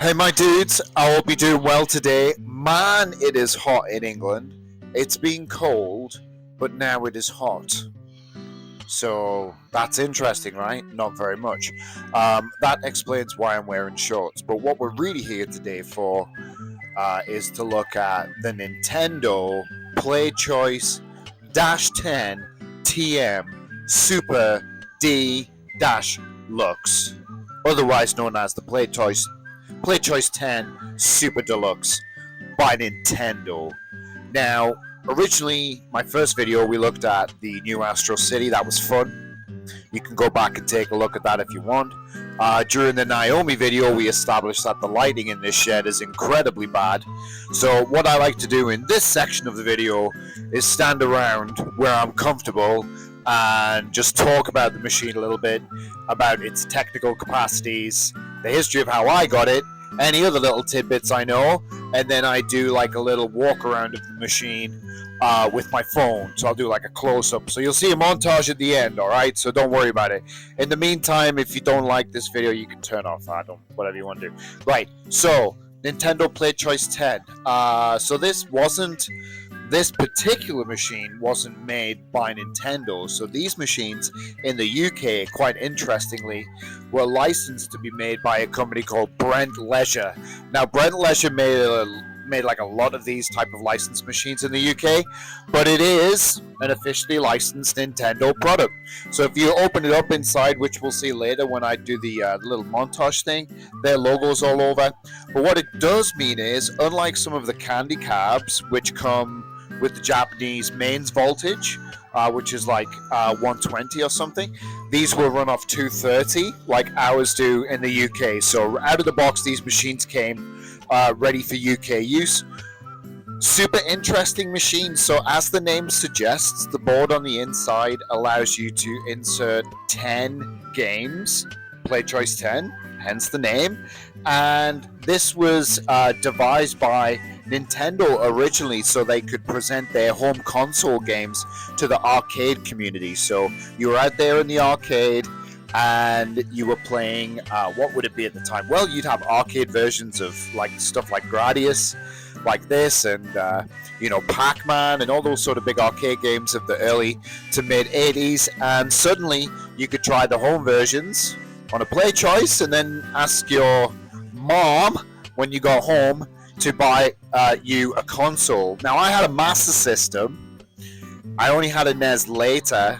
Hey, my dudes, I hope you're doing well today. Man, it is hot in England. It's been cold, but now it is hot. So that's interesting, right? Not very much. That explains why I'm wearing shorts. But what we're really here today for is to look at the Nintendo PlayChoice-10 TM Super D-Lux, otherwise known as the PlayChoice 10 Super Deluxe by Nintendo. Now, originally, my first video, we looked at the new Astro City. That was fun. You can go back and take a look at that if you want. During the Naomi video, we established that the lighting in this shed is incredibly bad. So what I like to do in this section of the video is stand around where I'm comfortable and just talk about the machine a little bit, about its technical capacities, the history of how I got it, any other little tidbits I know, and then I do like a little walk around of the machine with my phone. So I'll do like a close-up. So you'll see a montage at the end, alright? So don't worry about it. In the meantime, if you don't like this video, you can turn off. Whatever you want to do. Right, so Nintendo PlayChoice 10. So this particular machine wasn't made by Nintendo. So these machines in the UK, quite interestingly, were licensed to be made by a company called Brent Leisure. Now, Brent Leisure made like a lot of these type of licensed machines in the UK, but it is an officially licensed Nintendo product. So if you open it up inside, which we'll see later when I do the little montage thing, their logos all over. But what it does mean is, unlike some of the candy cabs, which come with the Japanese mains voltage, which is like 120 or something, these will run off 230 like ours do in the UK. So out of the box, these machines came ready for UK use. Super interesting machine. So as the name suggests, the board on the inside allows you to insert 10 games, PlayChoice 10, hence the name. And this was devised by Nintendo originally so they could present their home console games to the arcade community. So you were out there in the arcade and you were playing, what would it be at the time? Well, you'd have arcade versions of like stuff like Gradius, like this, and Pac-Man and all those sort of big arcade games of the early to mid 80s. And suddenly you could try the home versions on a PlayChoice and then ask your mom when you got home to buy you a console. Now, I had a Master System. I only had a NES later,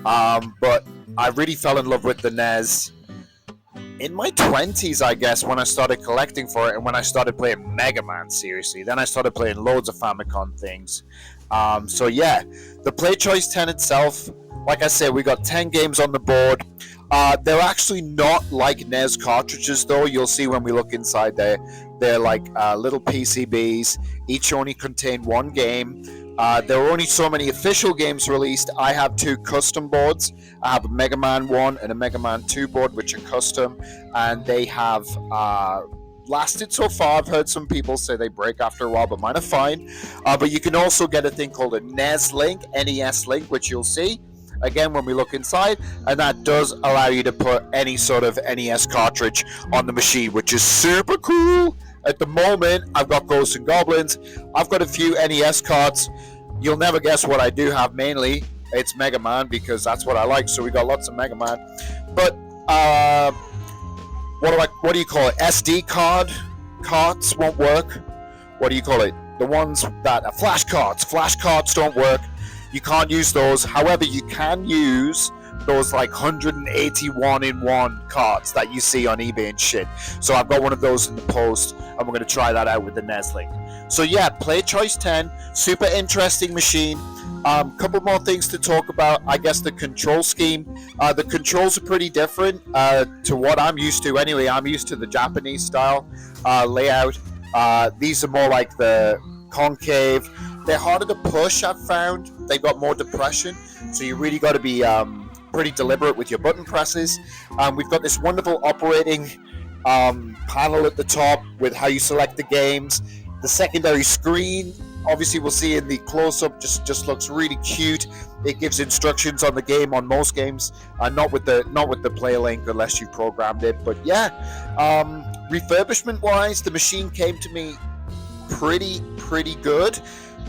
but I really fell in love with the NES in my 20s, I guess, when I started collecting for it and when I started playing Mega Man, seriously. Then I started playing loads of Famicom things. So yeah, the PlayChoice 10 itself, like I said, we got 10 games on the board. They're actually not like NES cartridges, though. You'll see when we look inside there. They're like little PCBs. Each only contain one game. There are only so many official games released. I have 2 custom boards. I have a Mega Man 1 and a Mega Man 2 board, which are custom. And they have lasted so far. I've heard some people say they break after a while, but mine are fine. But you can also get a thing called a NES Link, NES Link, which you'll see again when we look inside, and that does allow you to put any sort of NES cartridge on the machine, which is super cool. At the moment, I've got Ghosts and Goblins. I've got a few NES cards. You'll never guess what I do have mainly. It's Mega Man, because that's what I like. So we got lots of Mega Man. But what do you call it? SD cards won't work. What do you call it? The ones that are flash cards. Flash cards don't work. You can't use those. However, you can use those like 181 in 1 cards that you see on eBay and shit. So I've got one of those in the post, and we're going to try that out with the NES Link. So yeah, PlayChoice 10, super interesting machine. Couple more things to talk about. I guess the control scheme. The controls are pretty different to what I'm used to. Anyway, I'm used to the Japanese style layout. These are more like the concave. They're harder to push, I've found. They've got more depression, so you really got to be pretty deliberate with your button presses. We've got this wonderful operating panel at the top with how you select the games. The secondary screen obviously we'll see in the close-up, just looks really cute. It gives instructions on the game on most games, not with the play link unless you programmed it. But yeah, refurbishment wise, the machine came to me pretty good.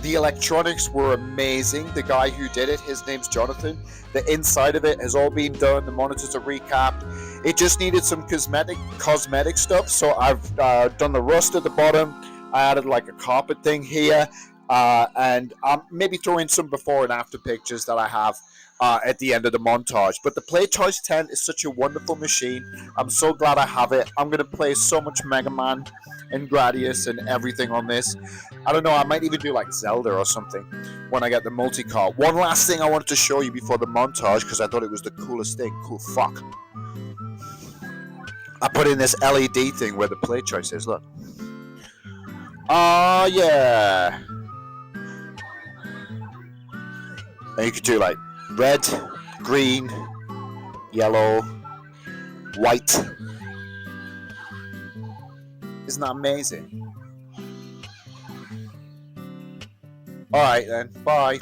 The electronics were amazing. The guy who did it, his name's Jonathan. The inside of it has all been done. The monitors are recapped. It just needed some cosmetic stuff. So I've done the rust at the bottom. I added like a carpet thing here, and maybe throw in some before and after pictures that I have at the end of the montage. But the PlayChoice-10 is such a wonderful machine. I'm so glad I have it. I'm going to play so much Mega Man and Gradius and everything on this. I don't know, I might even do like Zelda or something when I get the multi-car. One last thing I wanted to show you before the montage, because I thought it was the coolest thing. Cool fuck. I put in this LED thing where the play choice is, look. Oh, yeah. And you could do like red, green, yellow, white. Isn't that amazing? Alright then, bye.